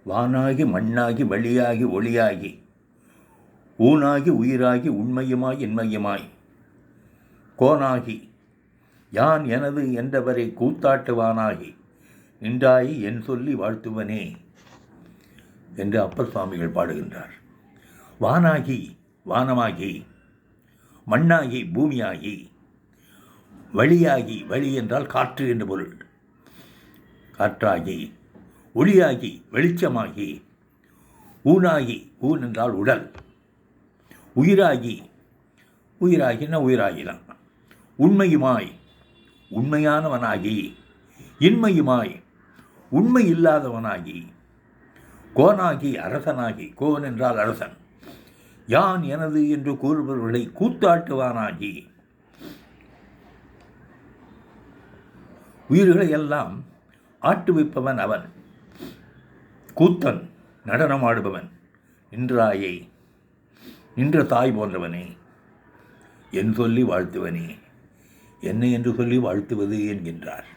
வானாகி மண்ணாகி வழியாகி ஒளியாகி ஊனாகி உயிராகி உண்மையுமாய் இன்மையுமாய் கோனாகி யான் எனது என்றவரை கூத்தாட்டுவானாகி நின்றாயி என் சொல்லி வாழ்த்துவனே என்று அப்பர் சுவாமிகள் பாடுகின்றார். வானாகி வானமாகி, மண்ணாகி பூமியாகி, வழியாகி, வழி என்றால் காற்று என்று பொருள், காற்றாகி, ஒளியாகி வெளிச்சமாகி, ஊனாகி, ஊன் என்றால் உடல், உயிராகி, உயிராகினா உயிராகினான், உண்மையுமாய் உண்மையானவனாகி, இன்மையுமாய் உண்மை இல்லாதவனாகி, கோனாகி அரசனாகி, கோன் என்றால் அரசன், யான் எனது என்று கூறுபவர்களை கூத்தாட்டுவானாகி, உயிர்களை எல்லாம் ஆட்டுவிப்பவன் அவன், கூத்தன் நடனமாடுபவன், நின்றாயே நின்ற தாய் போன்றவனே என் சொல்லி வாழ்த்துவனே, என்னை என்று சொல்லி வாழ்த்துவது என்கின்றார்.